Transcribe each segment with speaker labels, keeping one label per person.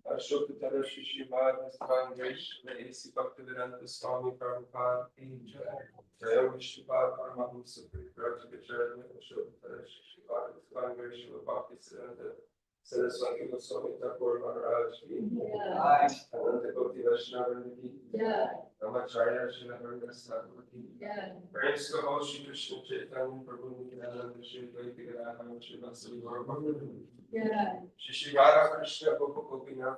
Speaker 1: अशोक तरह शिशिवाद स्थान वैश्व ऐसी भक्त विरंत स्वामी प्रभुपाद की जय जय विश्वपाद परमहंस परिव्राजक चरण अशोक तरह शिशिवाद स्थान वैश्व भक्ति सिरंत सरस्वती गोस्वामी ठाकुर महाराज की जय अनंत कोटि वैष्णव की जय नमस्कार श्री नरेंद्र साधु की जय प्रेस को हो श्री कृष्ण चैतन्य प्रभु नित्यानंद श्री द्वैत गदाधर श्री वासुदेव गौर भक्त श्री श्री राधा कृष्ण गोप गोपीनाथ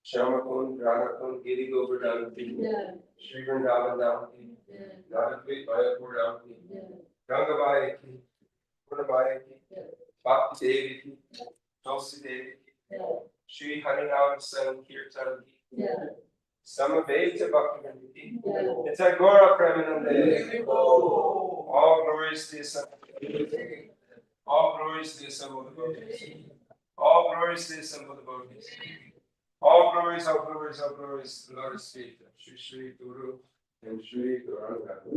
Speaker 1: श्याम कुंज राधा कुंज गिरि गोवर्धन की श्री वृंदावन धाम की नारद मायापुर धाम की गंगाबाई की पूर्णबाई की भक्ति देवी की तुलसी देवी की श्री हरिनाम संकीर्तन की समवेत भक्ति की it's a Gora Premanande. All glories to the Son. All glories to the Son of the Buddhas. All glories to the Son of the Buddhas. All glories, all glories, all glories to the Lord's feet. Shri Shri Guru and Shri Dronacarya.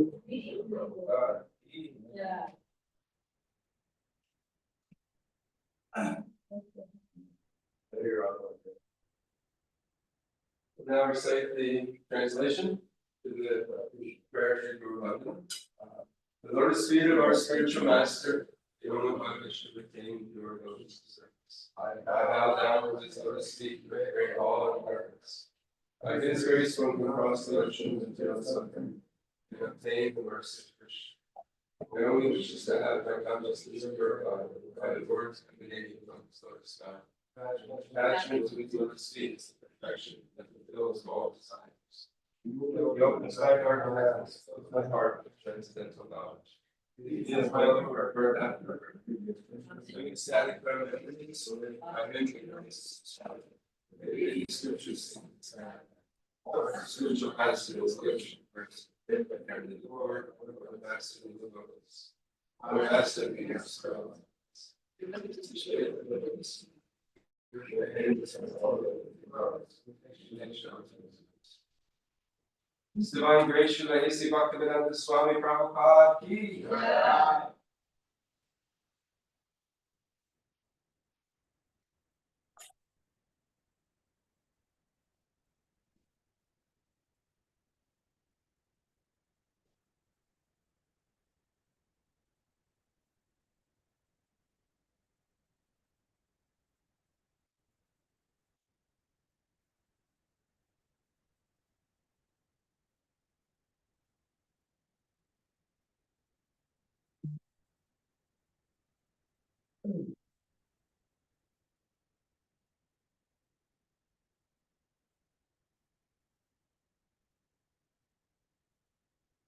Speaker 1: Now recite the translation to the prayer to Guru Bhagwan. The Lotus feet of our spiritual master, the only one which should retain your lotus service. I bow down with his lotus feet, great all and purpose. By his grace, one can cross the ocean until suffering and obtain the mercy of Krishna. My only wish is to have my consciousness purified by the words emanating from his lotus sky. Attachment to his lotus feet is the perfection that fulfills all desires. He opens my heart and lands, fills my heart with transcendental knowledge. He is my Lord, birth after birth. Doing ecstatic remedies, so that I may be grace. The scriptures all spiritual passages given first. The Lord, the master of the Logos. The master of the Israel. His divine grace, Srila A.C. Bhaktivedanta Swami Prabhupada ki jai.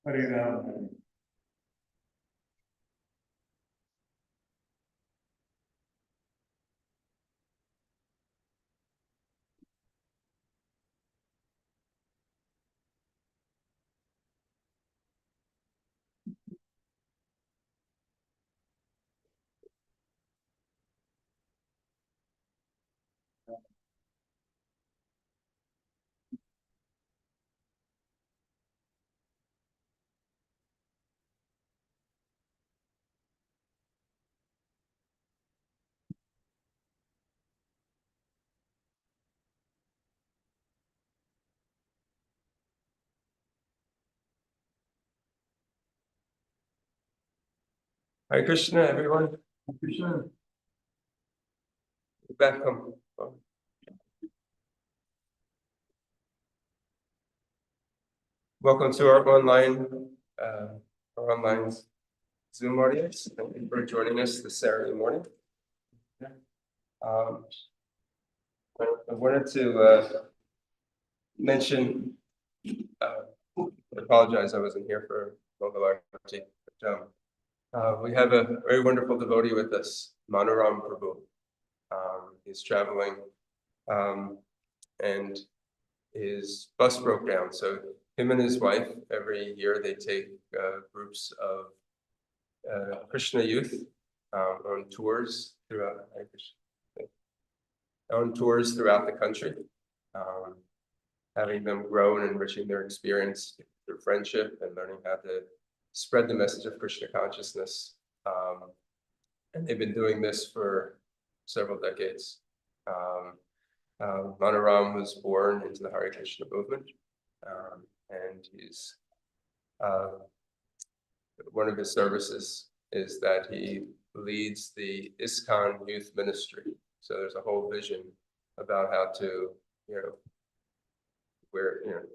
Speaker 2: Hare Ram.
Speaker 1: Hare Krishna, everyone. Krishna. Welcome. Welcome to our online Zoom audience. Thank you for joining us this Saturday morning. I wanted to mention, I apologize, I wasn't here for Mangal Arati, but we have a very wonderful devotee with us, Manoram Prabhu. He's traveling, and his bus broke down. So him and his wife, every year they take groups of Krishna youth on tours throughout the country, having them grow and enriching their experience through friendship and learning how to spread the message of Krishna consciousness. And they've been doing this for several decades. Manoram was born into the Hare Krishna movement, and he's one of his services is that he leads the ISKCON youth ministry. So there's a whole vision about how to,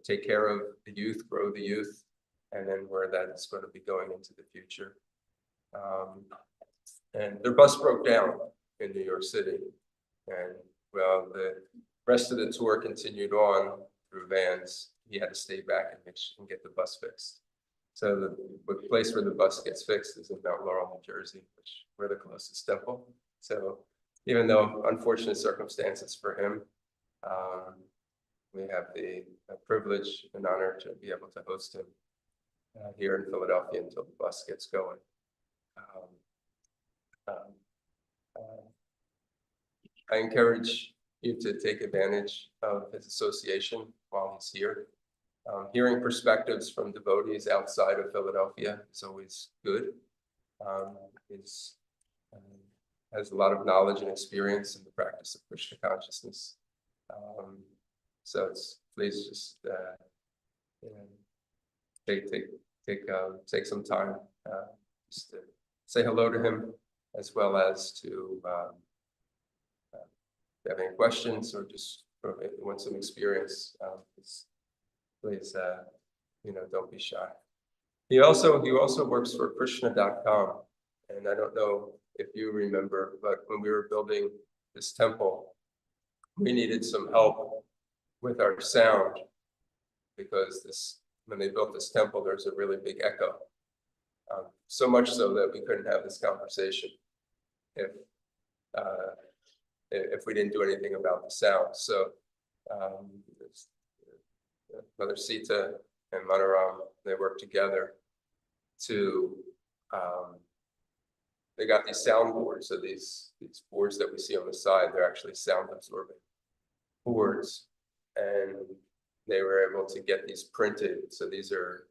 Speaker 1: take care of the youth, grow the youth, and then where that's going to be going into the future. And their bus broke down in New York City, and well, the rest of the tour continued on through vans. He had to stay back and get the bus fixed. So the place where the bus gets fixed is in Mount Laurel, New Jersey, which we're the closest temple. So even though unfortunate circumstances for him, we have the privilege and honor to be able to host him here in Philadelphia until the bus gets going. I encourage you to take advantage of his association while he's here. Hearing perspectives from devotees outside of Philadelphia is always good. He has a lot of knowledge and experience in the practice of Krishna consciousness. So please just take some time just to say hello to him, as well as to if you have any questions or just if you want some experience, please, don't be shy. He also works for Krishna.com, and I don't know if you remember, but when we were building this temple, we needed some help with our sound because when they built this temple, there's a really big echo. So much so that we couldn't have this conversation if we didn't do anything about the sound. So Mother Sita and Manoram, they work together to, they got these sound boards. So these boards that we see on the side, they're actually sound absorbing boards. And they were able to get these printed. So these are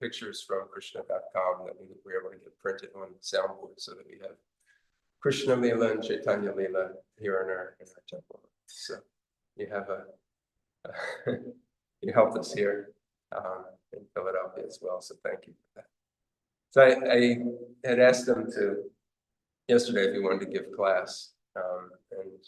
Speaker 1: pictures from Krishna.com that we were able to get printed on the soundboard so that we have Krishna Lila and Chaitanya Lila here in our temple. So you have you helped us here in Philadelphia as well. So thank you for that. So I had asked him yesterday if he wanted to give class, and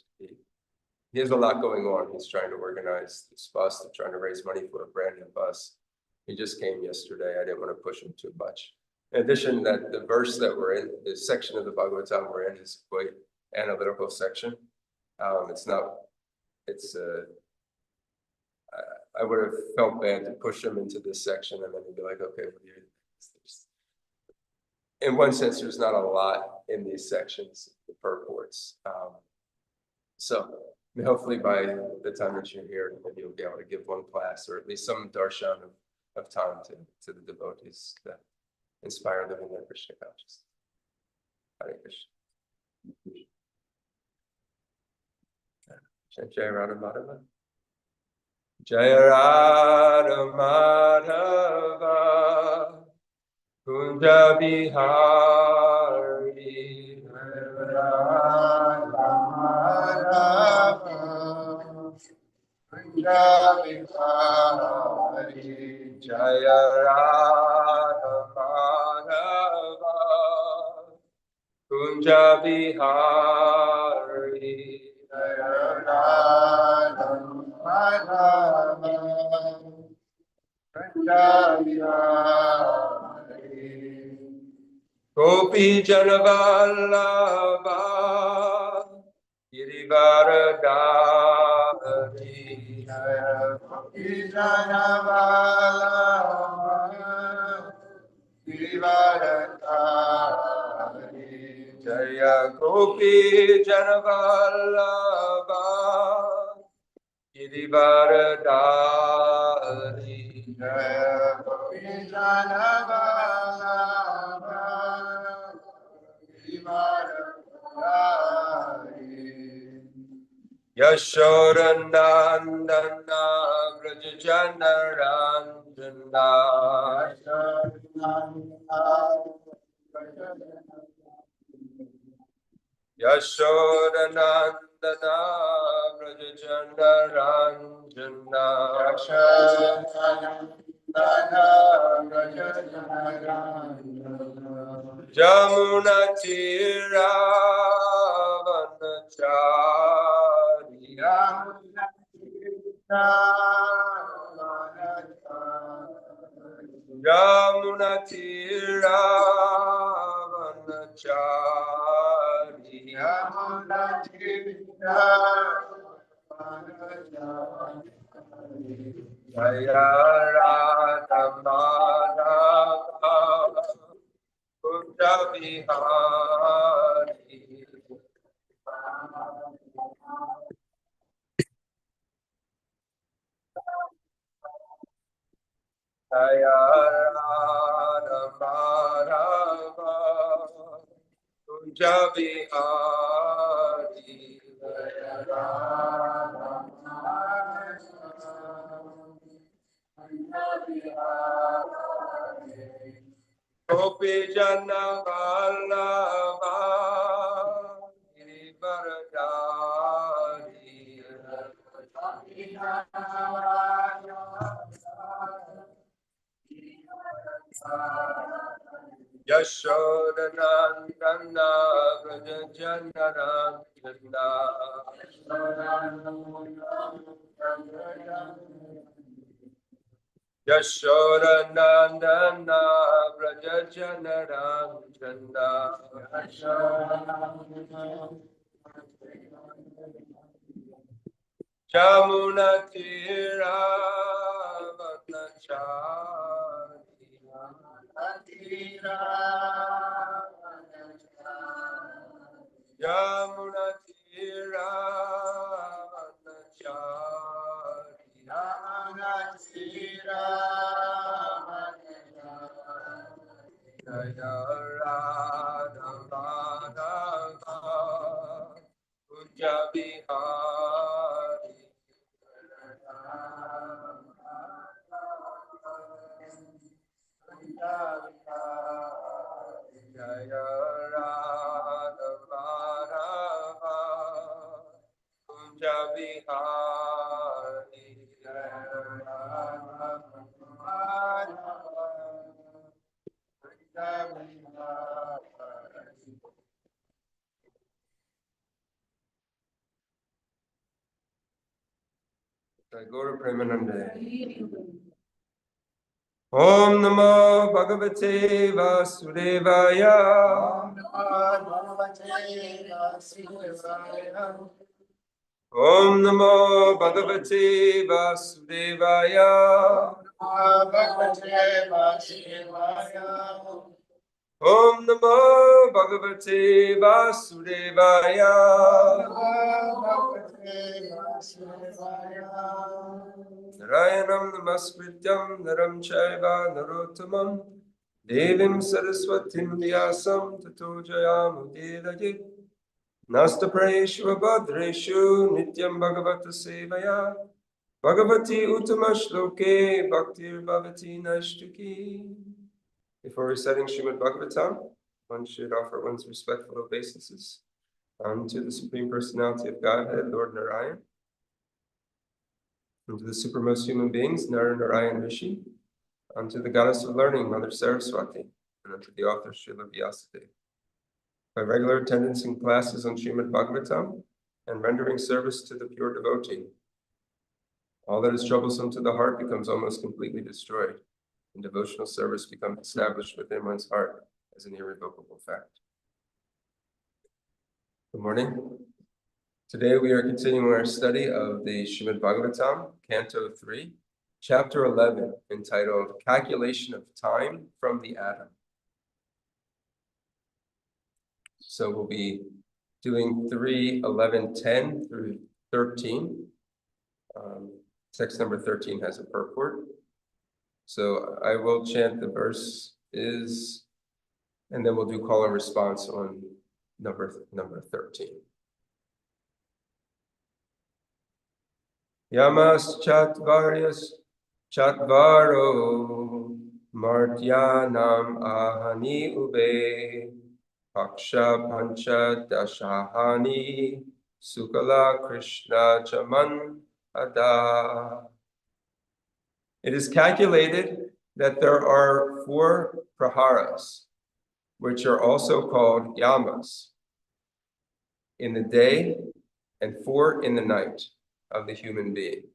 Speaker 1: he has a lot going on. He's trying to organize this bus. They're trying to raise money for a brand new bus. He just came yesterday. I didn't want to push him too much. In addition, that the verse that we're in, the section of the Bhagavatam we're in is quite analytical section. I would have felt bad to push him into this section and then he'd be like, okay, what do you do? In one sense, there's not a lot in these sections, the purports. So hopefully by the time that you're here, you'll be able to give one class or at least some darshan of time to the devotees that inspire them in their Krishna consciousness. Hare Krishna. Jaya Radha Madhava. Jaya Radha Madhava. Kunja Bihari. Jaya Radha Madhava. Kunja Bihari. Jaya Radha Madhava. Kunja Bihari. Jaya Radha Madhava. Kunja Bihari. Gopi Janavallabha. Girivaradari. Jaya Gopi Janavallabha. Girivaradari. Jaya Gopi Janavallabha. Girivaradari. Jaya Gopi Janavallabha. Girivaradari. Yashodanandana Vrajajanaranjana. Yashodanandana Vrajajanaranjana. Jamuna Tira Vanachari. Jamuna Tira Vanachari. Jamuna Tira Vanachari. Jaya Radha Madhava. Kunja Bihari. Jaya Radha Madhava. Kunja Bihari. Jaya Radha Madhava. Gopi Janavallabha. Girivaradari. Yashodanandana Vrajajanaranjana. Yashodanandana Vrajajanaranjana. Jamuna Tira Vanachari. Jamuna Tira Vanachari. Jamuna Tira Vanachari. Jaya Radha Madhava. Kunja Bihari. Jaya Radha Madhava. Kunja Bihari. Jaya Radha Madhava. Kunja Bihari. Guru Premanande. Om Namo Bhagavate Vasudevaya. Om Namo Bhagavate Vasudevaya. Om Namo Bhagavate Vasudevaya. Narayanam Namaskrityam Naram Chaiva Narottamam Devim Saraswatim Vyasam Tato Jayamudiraji Nastapraeshu abhadreshu nityam bhagavata sevaya bhagavati uttama shloke bhaktir bhavati naishtuki. Before reciting Srimad Bhagavatam, one should offer one's respectful obeisances to the Supreme Personality of Godhead, Lord Narayan, and to the supermost human beings, Nara Narayan Rishi, unto the Goddess of Learning, Mother Saraswati, and unto the author Srila Vyasadeva. By regular attendance in classes on Srimad Bhagavatam and rendering service to the pure devotee, all that is troublesome to the heart becomes almost completely destroyed, and devotional service becomes established within one's heart as an irrevocable fact. Good morning. Today we are continuing our study of the Srimad Bhagavatam, Canto 3, Chapter 11, entitled Calculation of Time from the Atom. So we'll be doing 3:11:10 through 13. Text number 13 has a purport. So I will chant the verse is, and then we'll do call and response on number 13. Yamas Chatvaryas Chatvaro Martyanam Ahani Ube Paksha Pancha Dashahani Sukala Krishna Chaman Ada. It is calculated that there are 4 praharas, which are also called yamas, in the day and 4 in the night of the human being.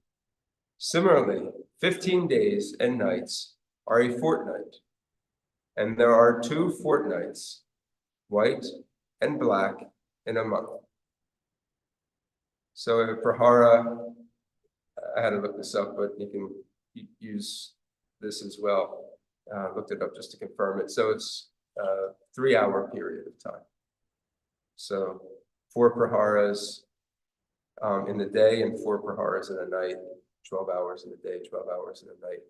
Speaker 1: Similarly, 15 days and nights are a fortnight, and there are 2 fortnights, white and black, in a month. So a prahara, I had to look this up, but you can use this as well. Looked it up just to confirm it. So it's a 3-hour period of time. So 4 praharas in the day and 4 praharas in the night, 12 hours in the day, 12 hours in the night,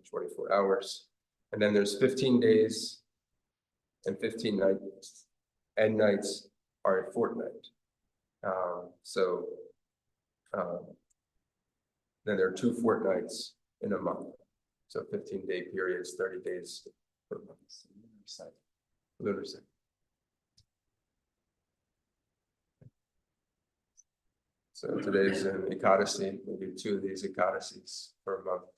Speaker 1: 24 hours. And then there's 15 days and 15 nights, and nights are a fortnight. Then there are 2 fortnights in a month. So 15-day periods, 30 days per month. Lunar cycle. So today's an Ekadasi. We do 2 of these Ekadasis per month.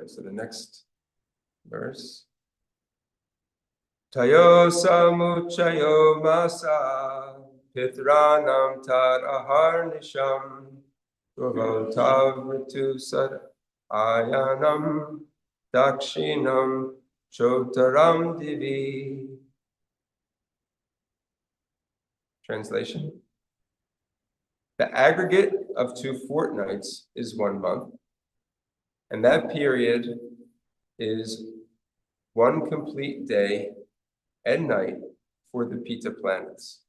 Speaker 1: So the next verse. Tayo samuchayo masa pitranam tad aharnisham Gavotav ritu sad ayanam dakshinam chotaram divi. Translation. The aggregate of 2 fortnights is 1 month, and that period is 1 complete day and night for the Pita planets.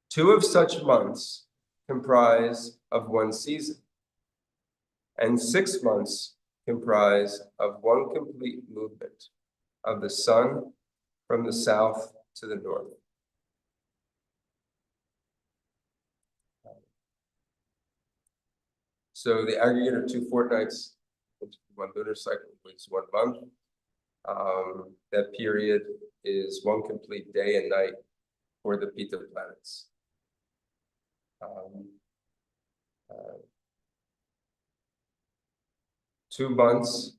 Speaker 1: 2 of such months comprise of 1 season, and 6 months comprise of 1 complete movement of the sun from the south to the north. So the aggregate of 2 fortnights, 1 lunar cycle, is 1 month. That period is 1 complete day and night for the Pita planets. 2 months,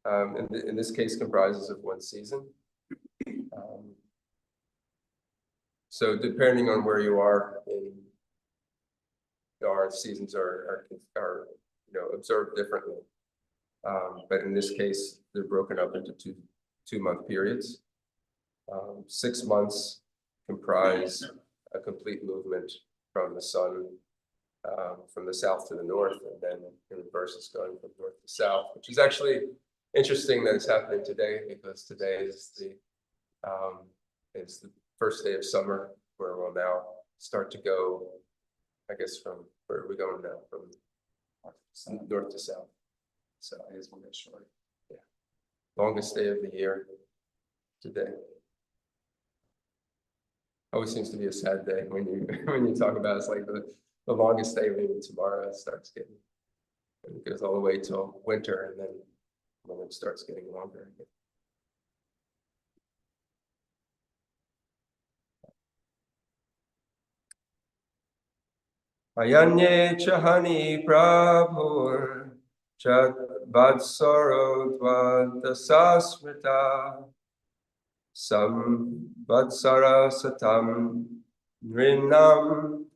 Speaker 1: in this case, comprises of 1 season. So depending on where you are in our seasons are observed differently. But in this case, they're broken up into 2-month periods. 6 months comprise a complete movement from the sun from the south to the north, and then in reverse it's going from north to south, which is actually interesting that it's happening today, because today is the first day of summer, where we'll now start to go, I guess, from where are we going now? From north to south. So it is one short. Yeah. Longest day of the year. today. Always seems to be a sad day when you when you talk about it's like the longest day, maybe tomorrow it starts getting, and it goes all the way till winter, and then when it starts getting longer again. Ayanye chahani prabhur chat vatsaro dvadasasmita sam vatsara satam nrinam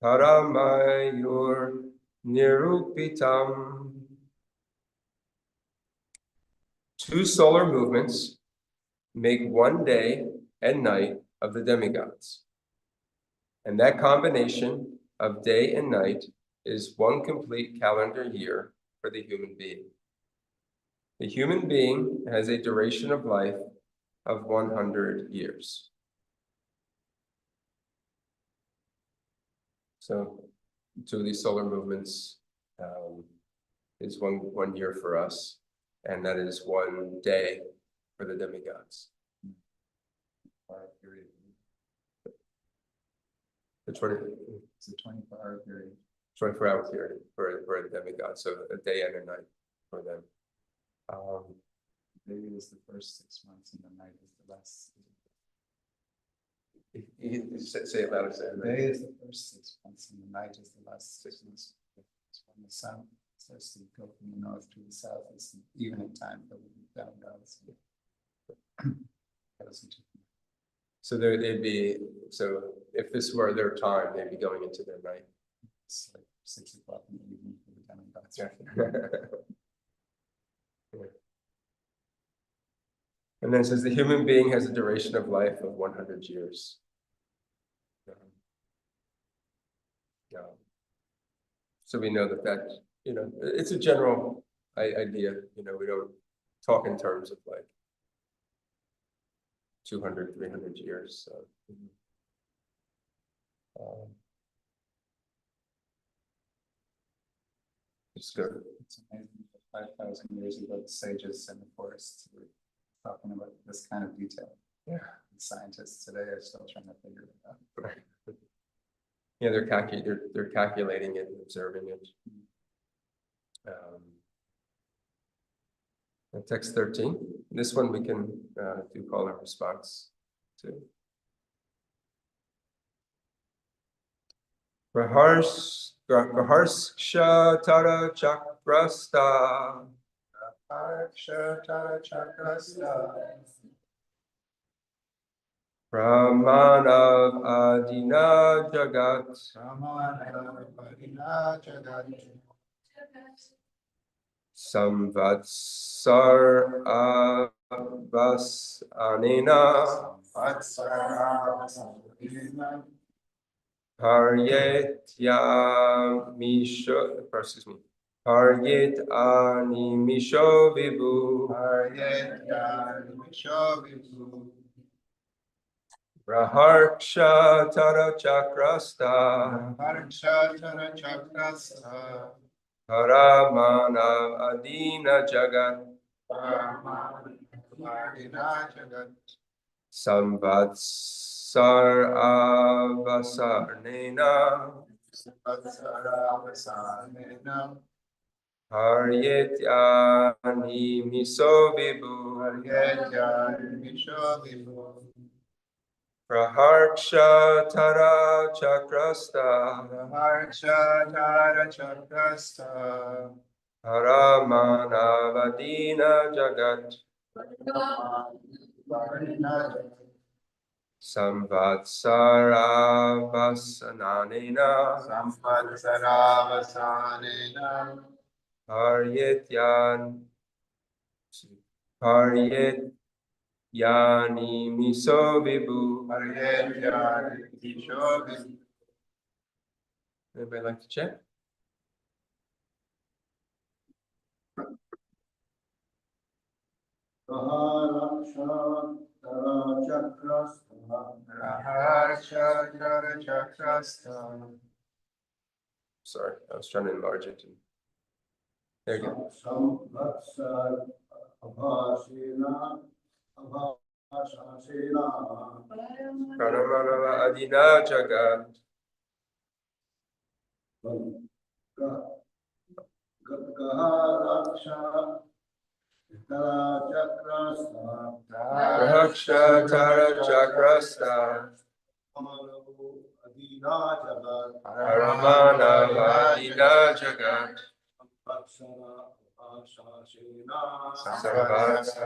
Speaker 1: paramayur nirupitam. 2 solar movements make 1 day and night of the demigods. And that combination of day and night is 1 complete calendar year for the human being. The human being has a duration of life of 100 years. So 2 of these solar movements is one year for us, and that is 1 day for the demigods. The
Speaker 2: 24-hour period.
Speaker 1: 24-hour period for the demigods, so a day and a night for them.
Speaker 2: Day is the first 6 months, and the night is the last.
Speaker 1: Say it louder. Say it.
Speaker 2: The day is the first 6 months, and the night is the last 6 months. It's when the sun starts to go from the north to the south. It's the evening time, but down.
Speaker 1: So they'd be, so if this were their time, they'd be going into their night.
Speaker 2: It's like 6 o'clock in the evening for the demigods.
Speaker 1: Yeah. And then it says the human being has a duration of life of 100 years. So we know that, it's a general idea, we don't talk in terms of like 200, 300 years. So. It's good.
Speaker 2: It's amazing. 5,000 years ago, the sages in the forests were talking about this kind of detail.
Speaker 1: Yeah.
Speaker 2: And scientists today are still trying to figure it out.
Speaker 1: Right. Yeah, they're calculating it and observing it. Text 13. This one we can do call and response to. Praharsha tara chakrasta. Pramanav adina jagat. Samvatsar avas anena. Haryet animisho vibhu. Praharsha tara chakrasta. Paramanav adina jagat. Samvatsar avasarnena. Haryetyani miso vibhu. Praharsha tara chakrasta. Paramanavadina jagat. Samvatsaravasananena. Haryetyani miso vibhu. Anybody like to check? Sorry, I was trying to enlarge it. There you go. Paramanava Adina Jagat. Raksha Tara Chakrasta. Paramanava Adina Jagat. Sarvasa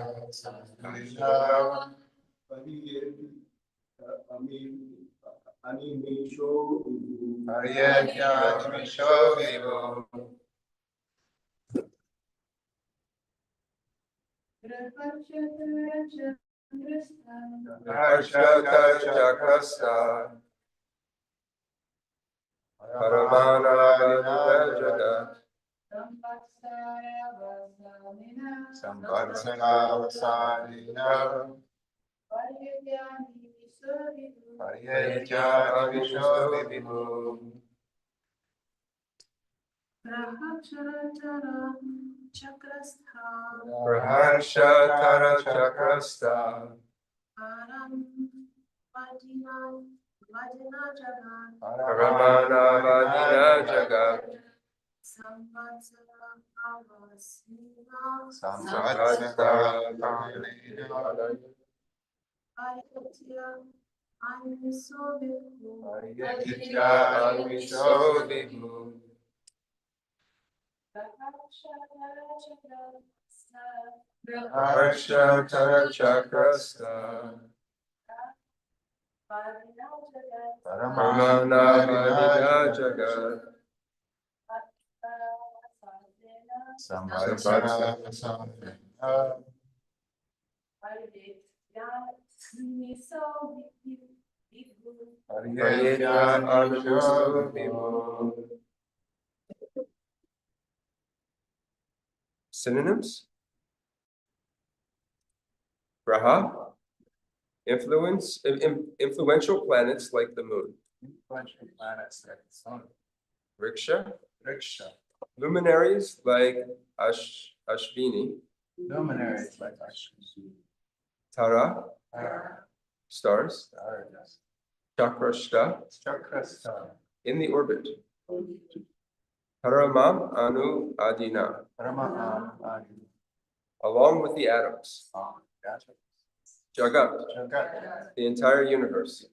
Speaker 1: Harshatara Chakrasta. Paramanava Jagat. Praharshatara Chakrasta. Paramanava Adina Jagat. Harshatara Chakrasta. Paramanava Adina Jagat. Synonyms: Raha, influential planets like the moon. Riksha, luminaries like Ashvini. Tara, stars. Chakrashta, in the orbit. Paramam Anu Adina, along with the atoms. Jagat, the entire universe.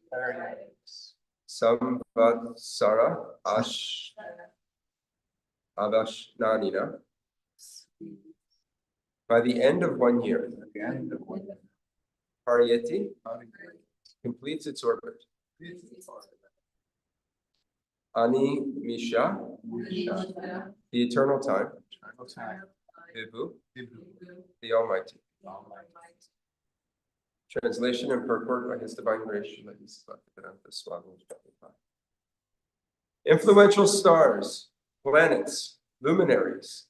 Speaker 1: Samvatsara Avashnanina, by the end of 1 year. Pariyati, completes its orbit. Ani Misha, the eternal time. Vibhu, the Almighty. Translation and purport by His Divine Grace. Influential stars, planets, luminaries,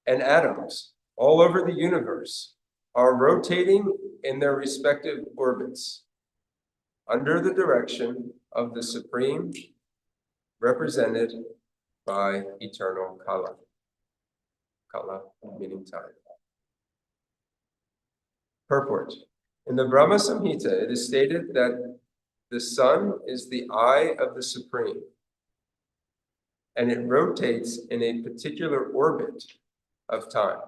Speaker 1: and atoms all over the universe are rotating in their respective orbits under the direction of the Supreme, represented by eternal Kala. Kala meaning time. Purport. In the Brahma Samhita, it is stated that the sun is the eye of the Supreme, and it rotates in a particular orbit of time.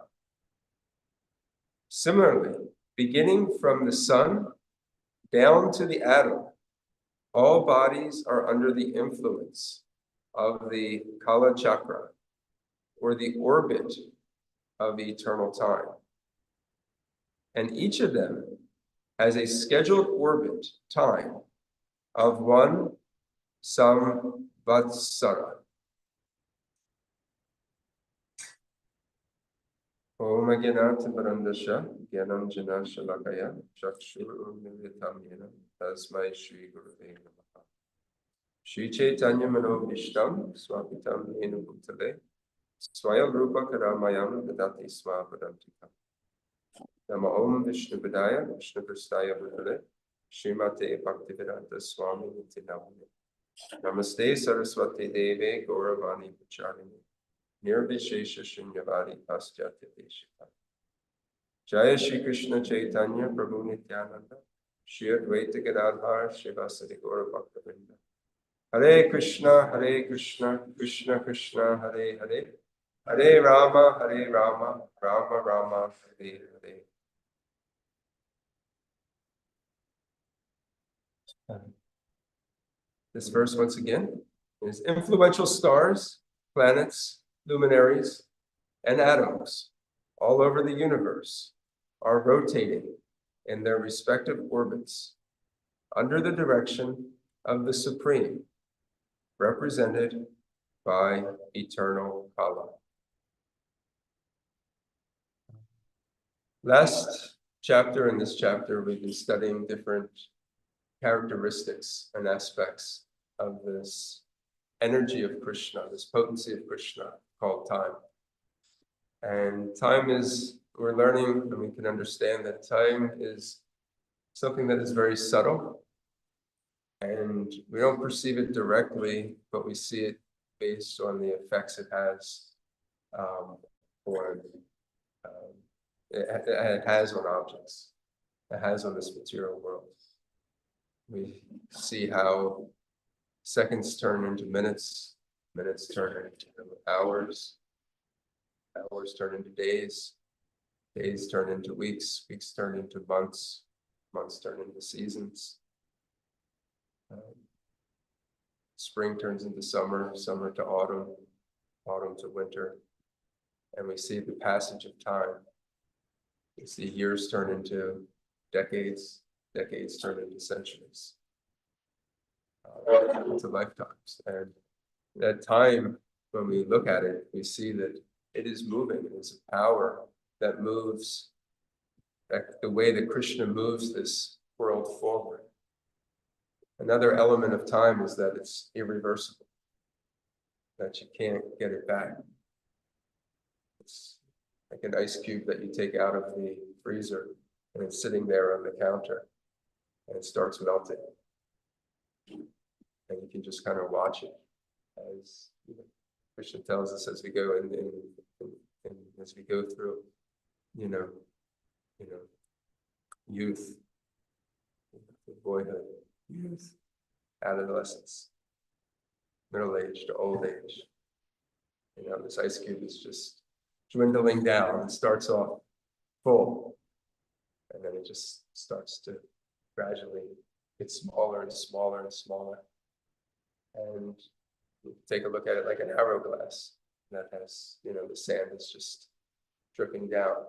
Speaker 1: Similarly, beginning from the sun down to the atom, all bodies are under the influence of the Kala Chakra, or the orbit of eternal time. And each of them has a scheduled orbit time of 1 samvatsara. Om Agyanat Varandasha, Gyanam Jana Shalakaya, Chakshur Unmilitam Yena, Tasmai Shri Gurave Namaha. Shri Chaitanya Mano Vishtam, Swapitam Yena Bhutale, Swayam Rupa Karamayam Dadati Swapadantika. Nama Om Vishnu Padaya, Vishnu Prastaya Bhutale, Srimate Bhaktivedanta Swami Nitinamane. Namaste Saraswati Deve Gauravani Pacharini. Nirvishesha Shunyavadi Paschatya Deshika. Jaya Shri Krishna Chaitanya Prabhu Nityananda, Shri Advaita Gadadhar Srivasadi Gaura Bhaktivinoda. Hare Krishna, Krishna Krishna, Hare Hare, Hare Rama, Rama Rama, Hare Hare. This verse once again is influential stars, planets, luminaries, and atoms all over the universe are rotating in their respective orbits under the direction of the Supreme, represented by eternal Kala. Last chapter, in this chapter, we've been studying different characteristics and aspects of this energy of Krishna, this potency of Krishna called time. And time is, we're learning, and we can understand that time is something that is very subtle, and we don't perceive it directly, but we see it based on the effects it has it has on objects, it has on this material world. We see how seconds turn into minutes, minutes turn into hours, hours turn into days, days turn into weeks, weeks turn into months, months turn into seasons. Spring turns into summer, summer to autumn, autumn to winter. And we see the passage of time. We see years turn into decades, decades turn into centuries, into lifetimes. And that time, when we look at it, we see that it is moving. It is a power that moves, that the way that Krishna moves this world forward. Another element of time is that it's irreversible, that you can't get it back. It's like an ice cube that you take out of the freezer and it's sitting there on the counter and it starts melting. And you can just kind of watch it as Krishna tells us as we go and as we go through, youth, boyhood, youth, adolescence, middle age to old age. This ice cube is just dwindling down. It starts off full, and then it just starts to gradually get smaller and smaller and smaller. And you take a look at it like an hourglass that has, the sand is just dripping down.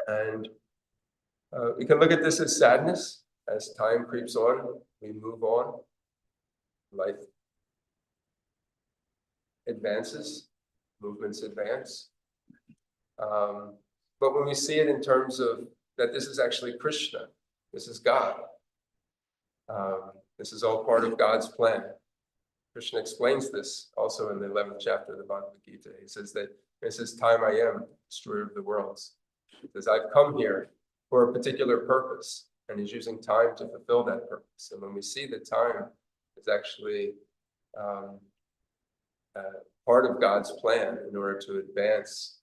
Speaker 1: And we can look at this as sadness. As time creeps on, we move on. Life advances, movements advance. But when we see it in terms of that this is actually Krishna, this is God. This is all part of God's plan. Krishna explains this also in the 11th chapter of the Bhagavad Gita. He says that this is time I am, destroyer of the worlds. He says, I've come here for a particular purpose, and he's using time to fulfill that purpose. And when we see that time is actually part of God's plan in order to advance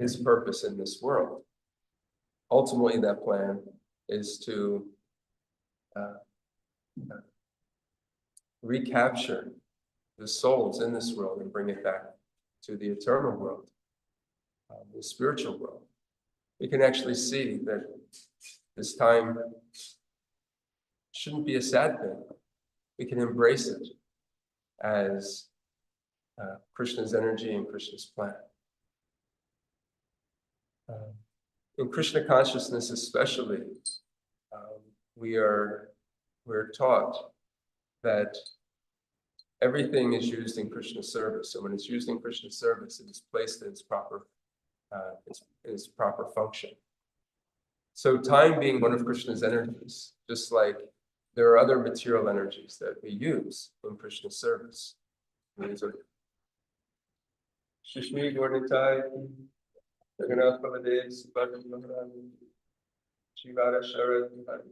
Speaker 1: his purpose in this world, ultimately that plan is to recapture the souls in this world and bring it back to the eternal world, the spiritual world. We can actually see that this time shouldn't be a sad thing. We can embrace it as Krishna's energy and Krishna's plan. In Krishna consciousness especially, we're taught that everything is used in Krishna's service. So when it's used in Krishna's service, it is placed in its proper function. So time being one of Krishna's energies, just like there are other material energies that we use in Krishna's service. Shishmi Gornitai, Jagannath Baladev, Subhadra Maharani, Shivara Sharad Vihari.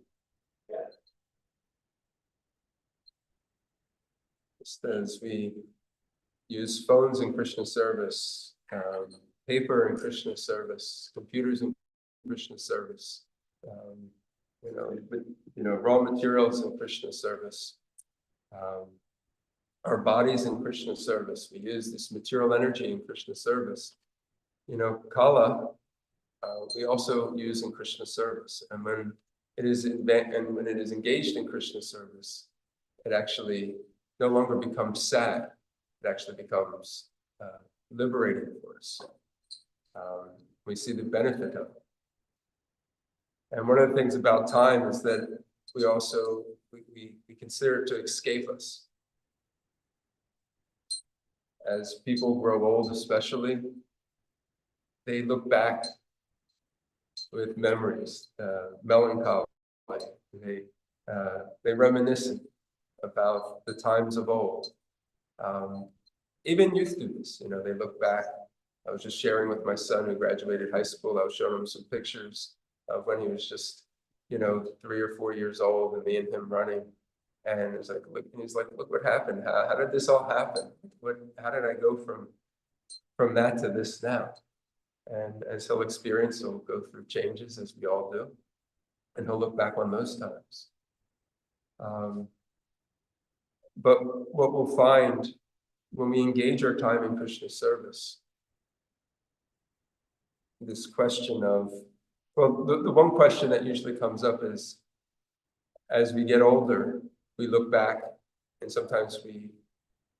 Speaker 1: Just as we use phones in Krishna service, paper in Krishna service, computers in Krishna service, Raw materials in Krishna service. Our bodies in Krishna service. We use this material energy in Krishna service. Kala, we also use in Krishna service. And when it is engaged in Krishna service, it actually no longer becomes sad. It actually becomes liberating for us. We see the benefit of it. And one of the things about time is that we also we consider it to escape us. As people grow old, especially, they look back with memories, melancholy. They reminisce about the times of old. Even youth students, they look back. I was just sharing with my son who graduated high school. I was showing him some pictures of when he was just, 3 or 4 years old, and me and him running. And it's like, look, and he's like, look what happened. How did this all happen? How did I go from that to this now? And as he'll experience, he'll go through changes, as we all do, and he'll look back on those times. But what we'll find when we engage our time in Krishna service, this question of, well, the one question that usually comes up is, as we get older, we look back and sometimes we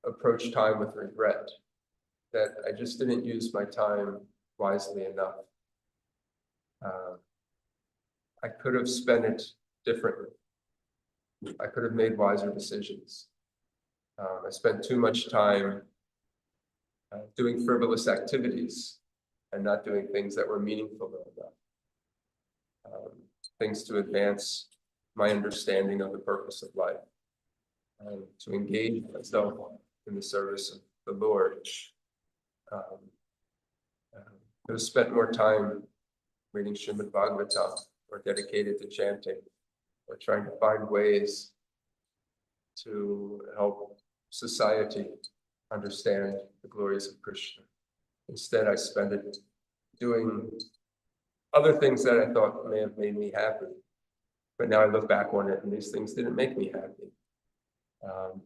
Speaker 1: approach time with regret, that I just didn't use my time wisely enough. I could have spent it differently. I could have made wiser decisions. I spent too much time doing frivolous activities and not doing things that were meaningful enough. Things to advance my understanding of the purpose of life, and to engage myself in the service of the Lord. Could have spent more time reading Srimad Bhagavatam, or dedicated to chanting, or trying to find ways to help society understand the glories of Krishna. Instead, I spent it doing other things that I thought may have made me happy. But now I look back on it, and these things didn't make me happy.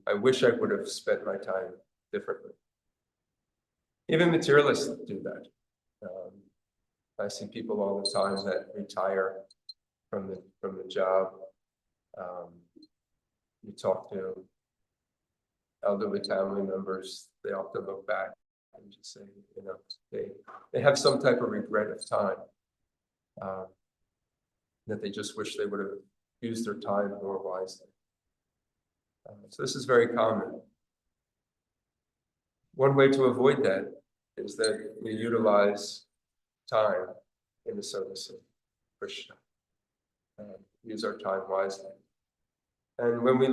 Speaker 1: I wish I would have spent my time differently. Even materialists do that. I see people all the time that retire from the job. You talk to elderly family members, they often look back and just say, they have some type of regret of time, that they just wish they would have used their time more wisely. So this is very common. One way to avoid that is that we utilize time in the service of Krishna. Use our time wisely. And when we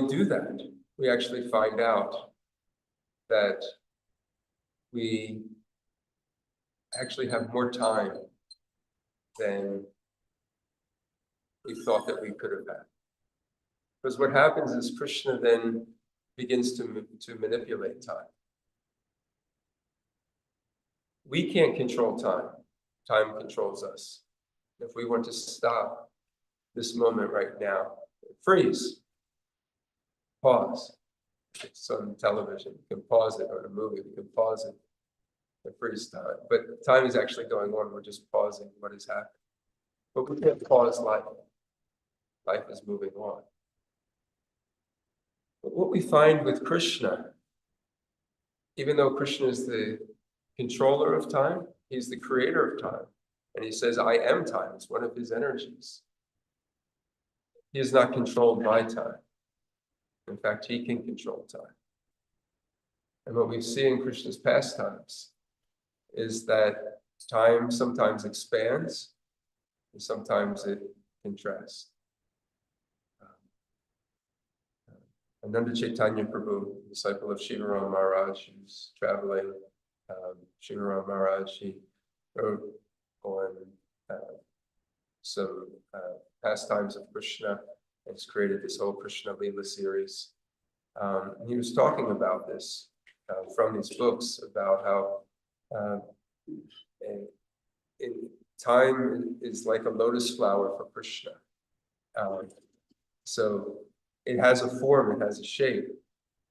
Speaker 1: do that, we actually find out that we actually have more time than we thought that we could have had. Because what happens is Krishna then begins to manipulate time. We can't control time. Time controls us. If we want to stop this moment right now, freeze, pause. It's on television. You can pause it, or a movie, you can pause it and freeze time. But time is actually going on. We're just pausing what is happening. But we can't pause life. Life is moving on. But what we find with Krishna, even though Krishna is the controller of time, he's the creator of time. And he says, I am time. It's one of his energies. He is not controlled by time. In fact, he can control time. And what we see in Krishna's pastimes is that time sometimes expands and sometimes it contracts. Ananda Chaitanya Prabhu, disciple of Shivaram Maharaj, who's traveling, Shivaram Maharaj, he wrote on some pastimes of Krishna, and has created this whole Krishna Leela series. He was talking about this from these books, about how time is like a lotus flower for Krishna. So it has a form, it has a shape,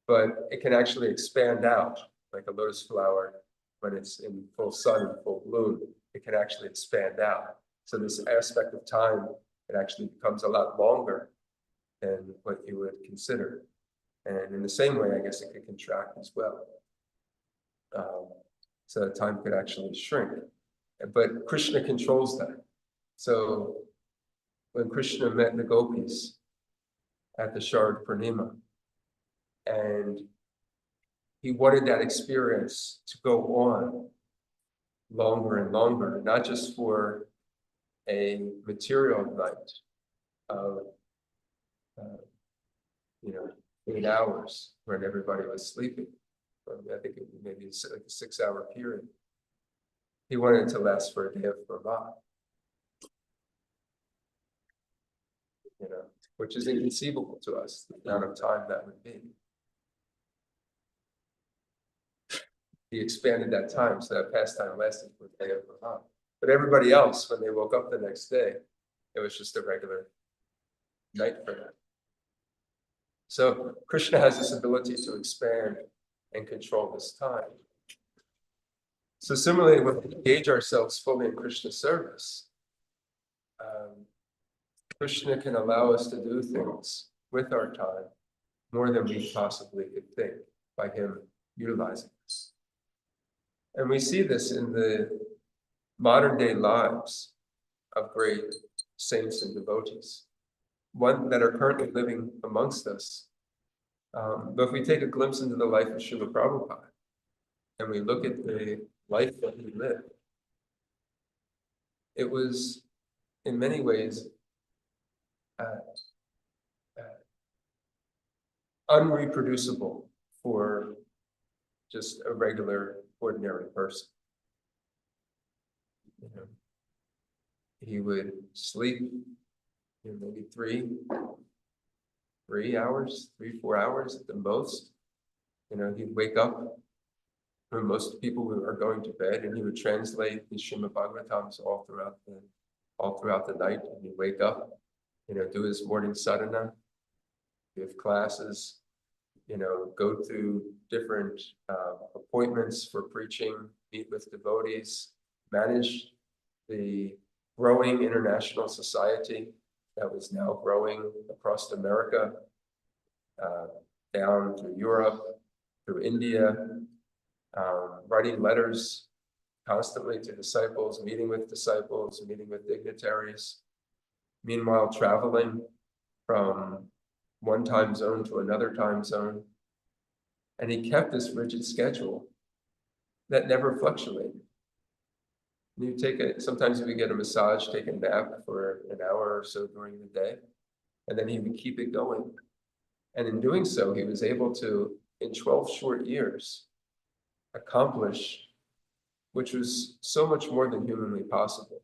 Speaker 1: but it can actually expand out like a lotus flower when it's in full sun and full bloom. It can actually expand out. So this aspect of time, it actually becomes a lot longer than what you would consider. And in the same way, I guess it could contract as well. So that time could actually shrink. But Krishna controls that. So when Krishna met the gopis at the Sharad Purnima, and he wanted that experience to go on longer and longer, not just for a material night of, 8 hours when everybody was sleeping. I think it maybe it's like a 6-hour period. He wanted it to last for a day of Brahma, which is inconceivable to us, the amount of time that would be. He expanded that time, so that pastime lasted for a day of Brahma. But everybody else, when they woke up the next day, it was just a regular night for them. So Krishna has this ability to expand and control this time. So similarly, when we engage ourselves fully in Krishna's service, Krishna can allow us to do things with our time more than we possibly could think by him utilizing us. And we see this in the modern day lives of great saints and devotees, one that are currently living amongst us. But if we take a glimpse into the life of Srila Prabhupada, and we look at the life that he lived, it was in many ways unreproducible for just a regular, ordinary person. He would sleep maybe 3, 4 hours at the most. He'd wake up when most people are going to bed, and he would translate the Srimad Bhagavatams all throughout the night. And he'd wake up, do his morning sadhana, give classes, go to different appointments for preaching, meet with devotees, manage the growing international society that was now growing across America, down through Europe, through India, writing letters constantly to disciples, meeting with dignitaries, meanwhile traveling from one time zone to another time zone. And he kept this rigid schedule that never fluctuated. Sometimes he would get a massage, take a nap for an hour or so during the day, and then he would keep it going. And in doing so, he was able to, in 12 short years, accomplish, which was so much more than humanly possible,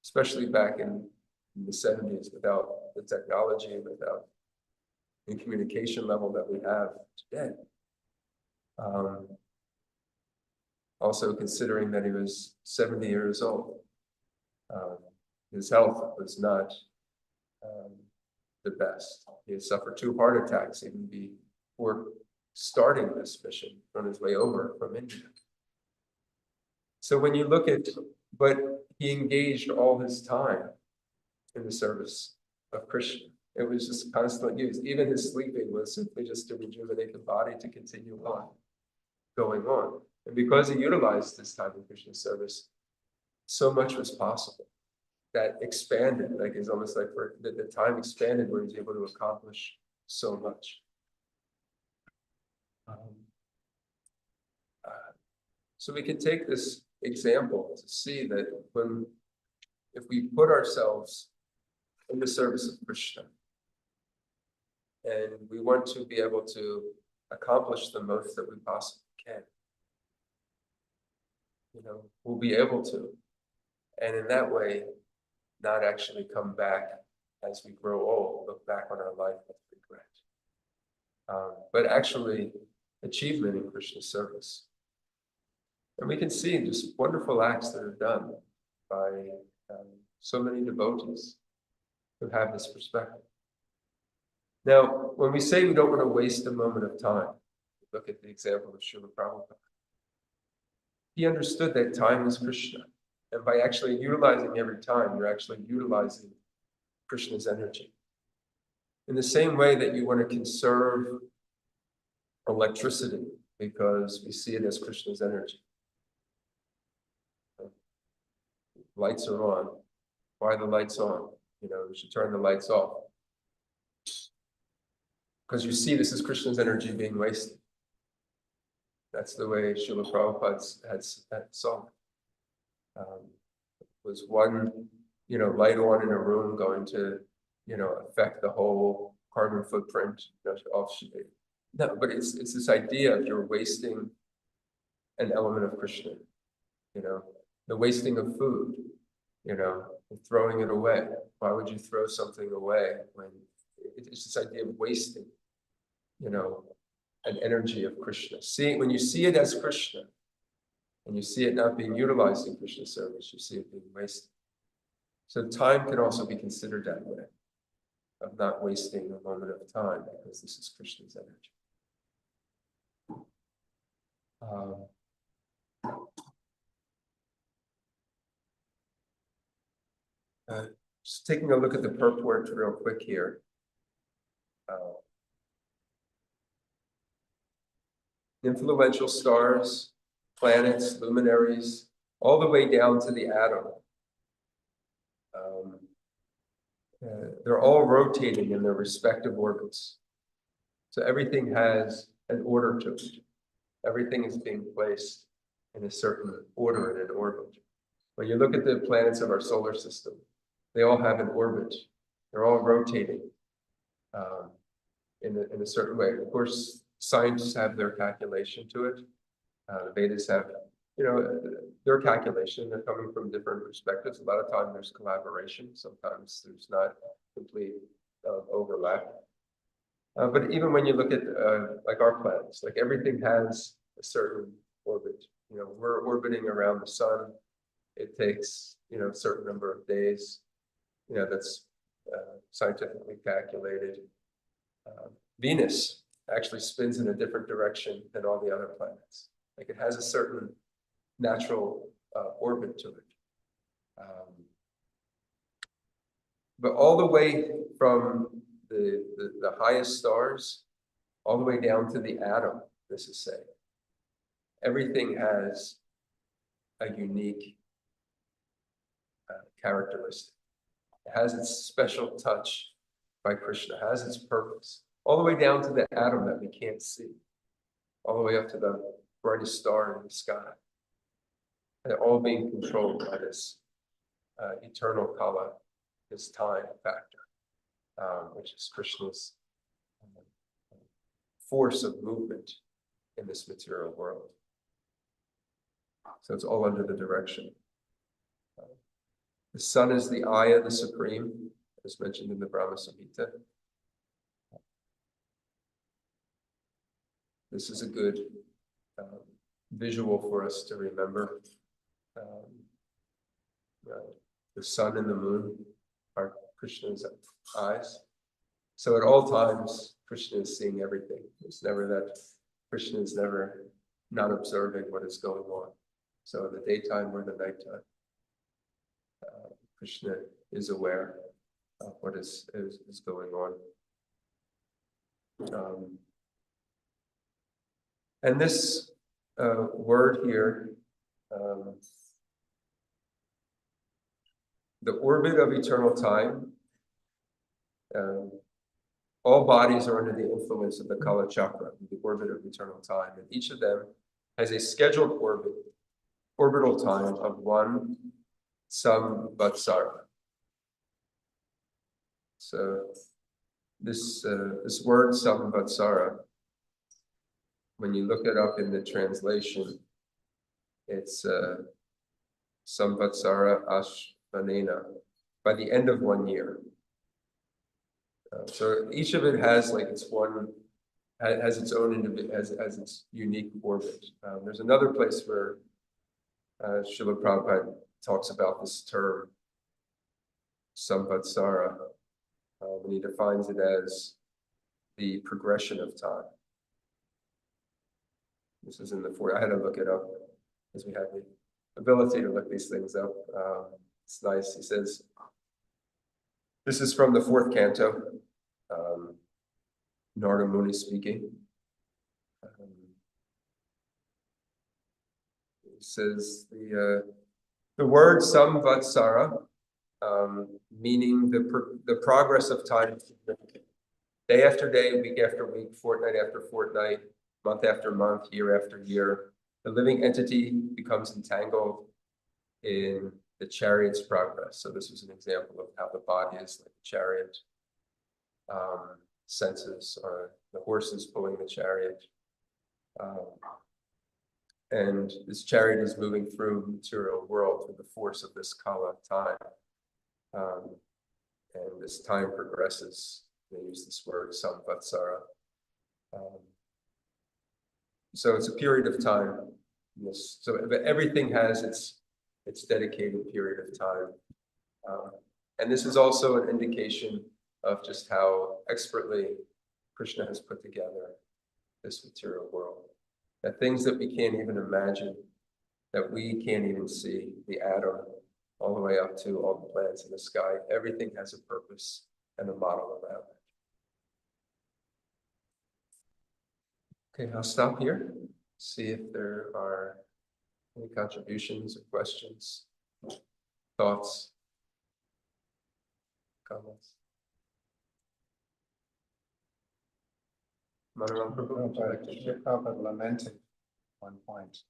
Speaker 1: especially back in the 70s, without the technology, without the communication level that we have today. Also considering that he was 70 years old. His health was not the best. He had suffered 2 heart attacks even before starting this mission on his way over from India. So when you look at, but he engaged all his time in the service of Krishna. It was just constant use. Even his sleeping was simply just to rejuvenate the body, to continue on, going on. And because he utilized this time in Krishna's service, so much was possible that expanded, like it's almost like the time expanded where he's able to accomplish so much. So we can take this example to see that if we put ourselves in the service of Krishna, and we want to be able to accomplish the most that we possibly can, we'll be able to. And in that way, not actually come back as we grow old, look back on our life with regret, but actually achievement in Krishna's service. And we can see just wonderful acts that are done by So many devotees who have this perspective. Now, when we say we don't want to waste a moment of time, look at the example of Srila Prabhupada. He understood that time is Krishna. And by actually utilizing every time, you're actually utilizing Krishna's energy. In the same way that you want to conserve electricity because we see it as Krishna's energy. Lights are on. Why are the lights on? You should turn the lights off. Because you see this is Krishna's energy being wasted. That's the way Srila Prabhupada had saw it. Was one, light on in a room going to, affect the whole carbon footprint? No, but it's this idea of you're wasting an element of Krishna. The wasting of food, and throwing it away. Why would you throw something away when it's this idea of wasting, an energy of Krishna? When you see it as Krishna, and you see it not being utilized in Krishna service, you see it being wasted. So time can also be considered that way, of not wasting a moment of time, because this is Krishna's energy. Just taking a look at the purport real quick here. Influential stars, planets, luminaries, all the way down to the atom. They're all rotating in their respective orbits. So everything has an order to it. Everything is being placed in a certain order in an orbit. When you look at the planets of our solar system, they all have an orbit. They're all rotating in a certain way. Of course, scientists have their calculation to it. The Vedas have, their calculation. They're coming from different perspectives. A lot of times there's collaboration. Sometimes there's not complete overlap. But even when you look at like our planets, like everything has a certain orbit. We're orbiting around the sun. It takes, a certain number of days. That's scientifically calculated. Venus actually spins in a different direction than all the other planets. Like it has a certain natural orbit to it. But all the way from the highest stars, all the way down to the atom, this is saying, everything has a unique characteristic. It has its special touch by Krishna, it has its purpose, all the way down to the atom that we can't see, all the way up to the brightest star in the sky. And they're all being controlled by this eternal kala, this time factor, which is Krishna's force of movement in this material world. So it's all under the direction. The sun is the eye of the Supreme, as mentioned in the Brahma Samhita. This is a good visual for us to remember. The sun and the moon are Krishna's eyes. So at all times, Krishna is seeing everything. It's never that Krishna is never not observing what is going on. So in the daytime or the nighttime, Krishna is aware of what is going on. And this word here, the orbit of eternal time, all bodies are under the influence of the Kala Chakra, the orbit of eternal time, and each of them has a scheduled orbital time of 1 samvatsara. So this word samvatsara, when you look it up in the translation, it's samvatsara ashvanena, by the end of 1 year. So each of it has like its own has its unique orbit. There's another place where Srila Prabhupada talks about this term samvatsara, and he defines it as the progression of time. This is in the fourth. I had to look it up because we have the ability to look these things up. It's nice. He says, this is from the fourth canto, Narada Muni speaking. It says the word samvatsara, meaning the progress of time, day after day, week after week, fortnight after fortnight, month after month, year after year, the living entity becomes entangled in the chariot's progress. So this was an example of how the body is like a chariot. Senses are the horses pulling the chariot. And this chariot is moving through the material world through the force of this kala time. And as time progresses, they use this word samvatsara. So it's a period of time. Yes. So everything has its dedicated period of time. And this is also an indication of just how expertly Krishna has put together this material world. That things that we can't even imagine, that we can't even see, the atom, all the way up to all the planets in the sky, everything has a purpose and a model around it. Okay, I'll stop here, see if there are any contributions or questions, thoughts, comments.
Speaker 2: Prabhupada lamented at one point,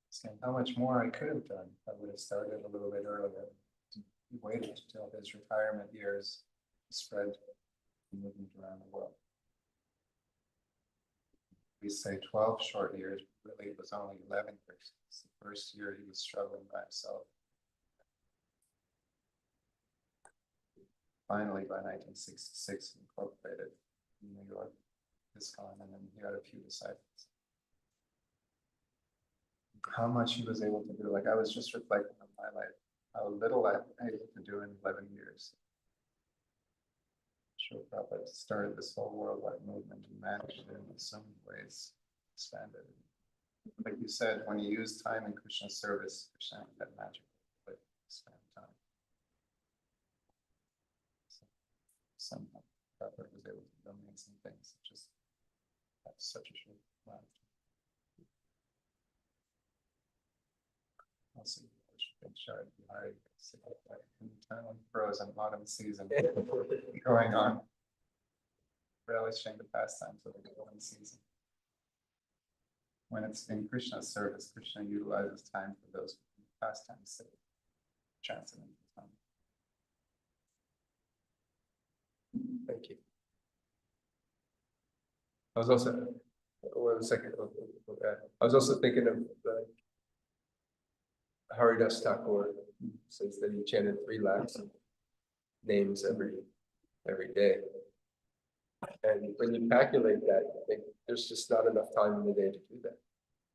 Speaker 2: saying how much more I could have done. I would have started a little bit earlier. He waited until his retirement years spread movement around the world. We say 12 short years, but really it was only 11 years. It's the first year he was struggling by himself. Finally, by 1966, he incorporated in New York, ISKCON, and then he had a few disciples. How much he was able to do, like I was just reflecting on my life, how little I was able to do in 11 years. Srila Prabhupada started this whole worldwide movement and managed it in so many ways, expanded it. Like you said, when you use time in Krishna's service, Krishna had that magic way to expand time. So, somehow Prabhupada was able to do amazing things. Just that's such a short life. Also, eternally frozen autumn season going on. Relishing the pastimes of the autumn season. When it's in Krishna's service, Krishna utilizes time for those pastimes that transcend time.
Speaker 1: Thank you. I was also, one second. I was also thinking of Haridas Thakur says that he chanted 3 lakhs of names every day. And when you calculate that, I think there's just not enough time in the day to do that.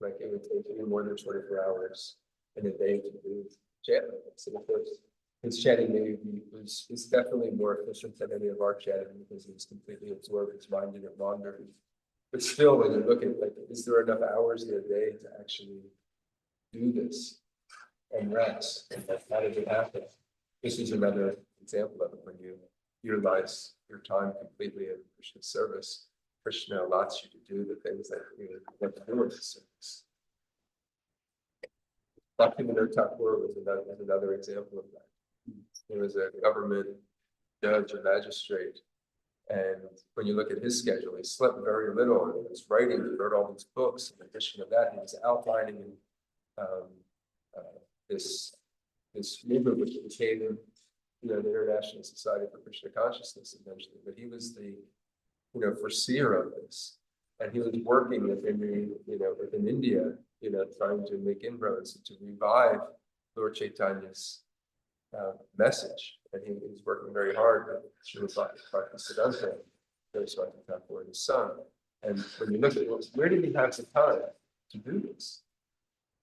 Speaker 1: Like it would take you more than 24 hours in a day to do chanting. So of course, his chanting maybe is definitely more efficient than any of our chanting because he's completely absorbed, his mind didn't wander. But still, when you look at like, is there enough hours in a day to actually do this and rest? And how did it happen? This is another example of it when you utilize your time completely in Krishna's service. Krishna allows you to do the things that you want to do in his service. Bhaktivinoda Thakur was another example of that. He was a government judge, a magistrate, and when you look at his schedule, he slept very little. He was writing, he wrote all these books. In addition to that, he was outlining this movement which became the International Society for Krishna Consciousness eventually. But he was the foreseer of this, and he was working within India, trying to make inroads to revive Lord Chaitanya's message, and he was working very hard with Srila Bhaktisiddhanta, Saraswati Thakur, and his son. And when you look at where did he have the time to do this?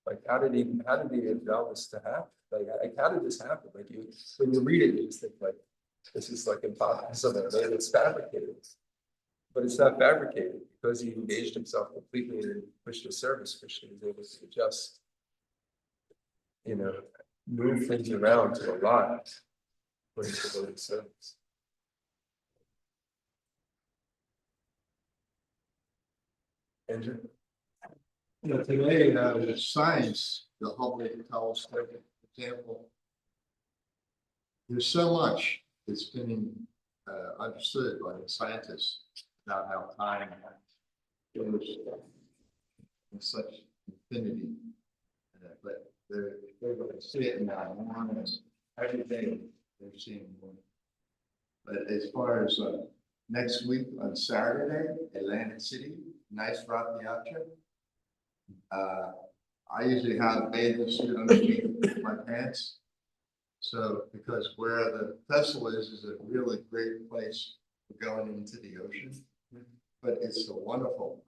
Speaker 1: Like, how did he allow this to happen? Like, how did this happen? Like when you read it, you just think like, this is like impossible, maybe it's fabricated. But it's not fabricated because he engaged himself completely in Krishna's service. Krishna was able to adjust, move things around to a lot for his devoted service. Andrew?
Speaker 3: Today, with science, the Hubble telescope example, there's so much that's been understood by the scientists about how time goes in such infinity. But they're going to see it now more and every day they're seeing more. But as far as next week on Saturday, Atlantic City, nice Rath Yatra. I usually have a bathing suit underneath my pants. So, because where the festival is a really great place for going into the ocean. But it's a wonderful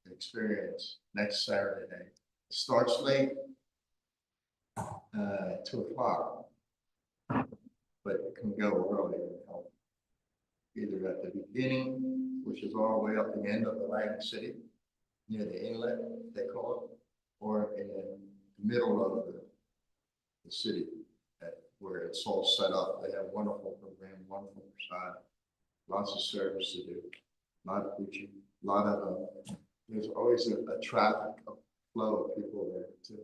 Speaker 3: experience next Saturday. It starts late, 2 o'clock, but it can go early. Either at the beginning, which is all the way up the end of Atlantic City, near the inlet, they call it, or in the middle of the city, where it's all set up. They have wonderful program, wonderful prasad, lots of service to do, a lot of preaching, a lot of, there's always a traffic, a flow of people there too.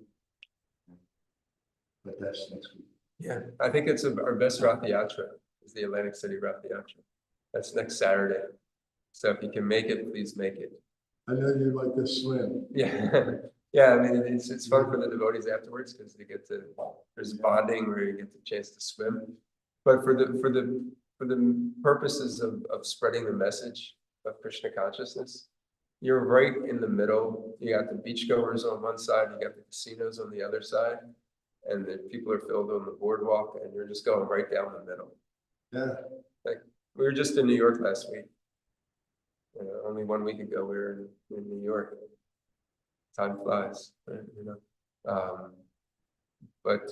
Speaker 3: But that's next week.
Speaker 1: Yeah, I think it's our best Rath Yatra is the Atlantic City Rath Yatra. That's next Saturday. So if you can make it, please make it.
Speaker 3: I know you like to swim.
Speaker 1: Yeah, yeah. I mean, it's fun for the devotees afterwards because they get to there's bonding where you get the chance to swim. But for the purposes of spreading the message of Krishna consciousness, you're right in the middle. You got the beachgoers on one side, you got the casinos on the other side, and the people are filled on the boardwalk, and you're just going right down the middle.
Speaker 3: Yeah.
Speaker 1: Like we were just in New York last week. Only 1 week ago, we were in New York. Time flies, but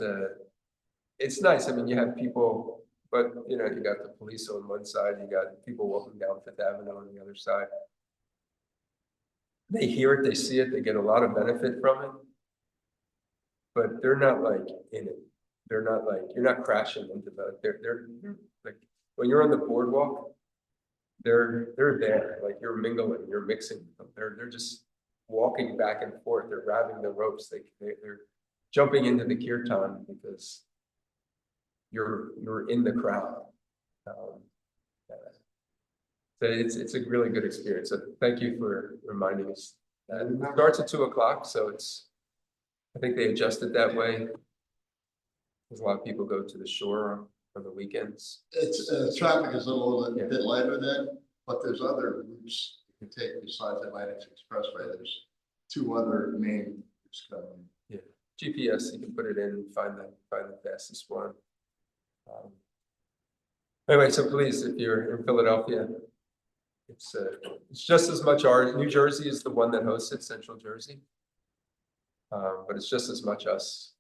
Speaker 1: it's nice. I mean, you have people, but you got the police on one side, you got people walking down Fifth Avenue on the other side. They hear it, they see it, they get a lot of benefit from it, but they're not like in it. They're not like, you're not crashing into they're like, when you're on the boardwalk, they're there, like you're mingling, you're mixing with them. They're just walking back and forth. They're grabbing the ropes. They're jumping into the kirtan because you're in the crowd. So it's a really good experience. So thank you for reminding us. It starts at 2 o'clock, so I think they adjust it that way. Because a lot of people go to the shore on the weekends.
Speaker 3: It's traffic is a little bit lighter then, but there's other routes you can take besides Atlantic Expressway. There's 2 other main routes coming.
Speaker 1: Yeah, GPS, you can put it in, find the fastest one. Anyway, so please, if you're in Philadelphia, it's just as much ours. New Jersey is the one that hosts it, Central Jersey, but it's just as much us.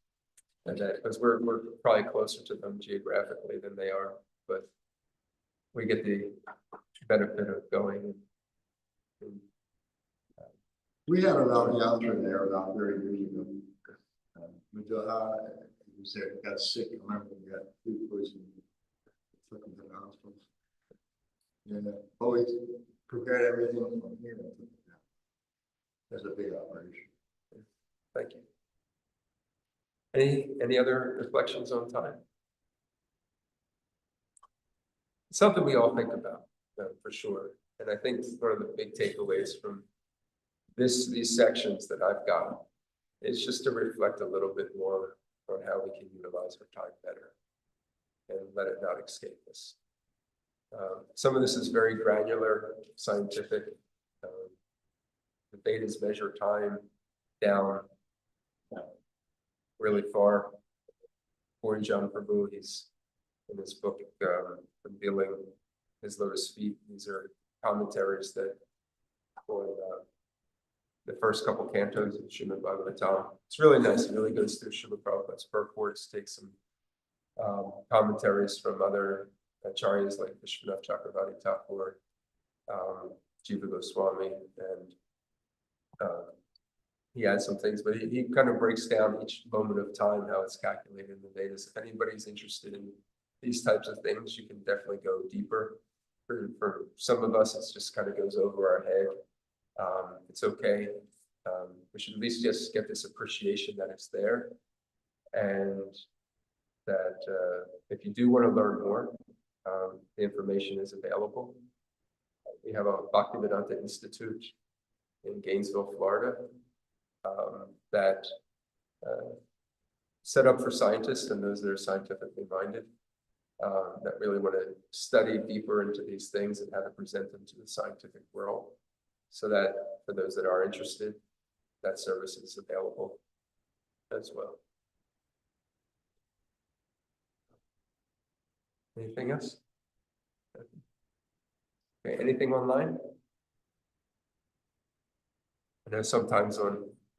Speaker 1: And that because we're probably closer to them geographically than they are, but we get the benefit of going.
Speaker 3: We had a Rath Yatra there about 30 years ago. He was there, got sick. I remember we got food poisoning. Took him to the hospital. And always prepared everything from here. That's a big operation.
Speaker 1: Thank you. Any other reflections on time? It's something we all think about, for sure. And I think one of the big takeaways from these sections that I've got is just to reflect a little bit more on how we can utilize our time better and let it not escape us. Some of this is very granular, scientific. The Vedas measure time down really far. Puri John Prabhu, he's in his book, Revealing His Lotus Feet. These are commentaries that on the first couple cantos of Srimad Bhagavatam. It's really nice. It really goes through Srila Prabhupada's purports, takes some commentaries from other acharyas like Vishwanath Chakravarti Thakur, Jiva Goswami, and he adds some things, but he kind of breaks down each moment of time, how it's calculated in the Vedas. If anybody's interested in these types of things, you can definitely go deeper. For some of us, it just kind of goes over our head. It's okay. We should at least just get this appreciation that it's there. And that if you do want to learn more, the information is available. We have a Bhaktivedanta Institute in Gainesville, Florida, that set up for scientists and those that are scientifically minded, that really want to study deeper into these things and how to present them to the scientific world. So that for those that are interested, that service is available as well. Anything else? Okay, anything online? I know sometimes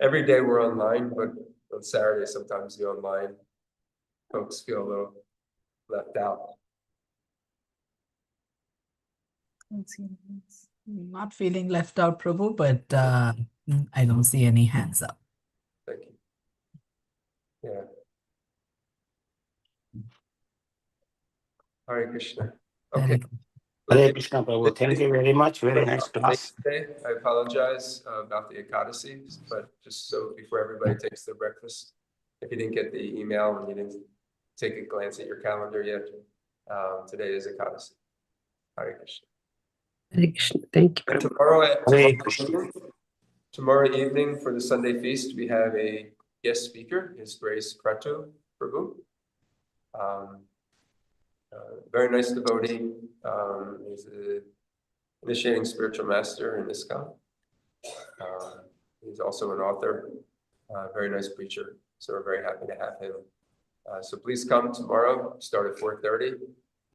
Speaker 1: every day we're online, but on Saturday, sometimes the online folks feel a little left out.
Speaker 4: Not feeling left out, Prabhu, but I don't see any hands up.
Speaker 1: Thank you. Yeah. Hare Krishna. Okay.
Speaker 5: Hare Krishna, Prabhu. Thank you very much. Very nice class.
Speaker 1: I apologize about the Ekadasi, but just so before everybody takes their breakfast, if you didn't get the email and you didn't take a glance at your calendar yet, today is Ekadasi. Hare Krishna.
Speaker 6: Hare Krishna. Thank you.
Speaker 1: Tomorrow evening for the Sunday feast, we have a guest speaker, His Grace Kratu Prabhu. Very nice devotee. He's an initiating spiritual master in ISKCON. He's also an author, very nice preacher. So we're very happy to have him. So please come tomorrow, start at 4:30.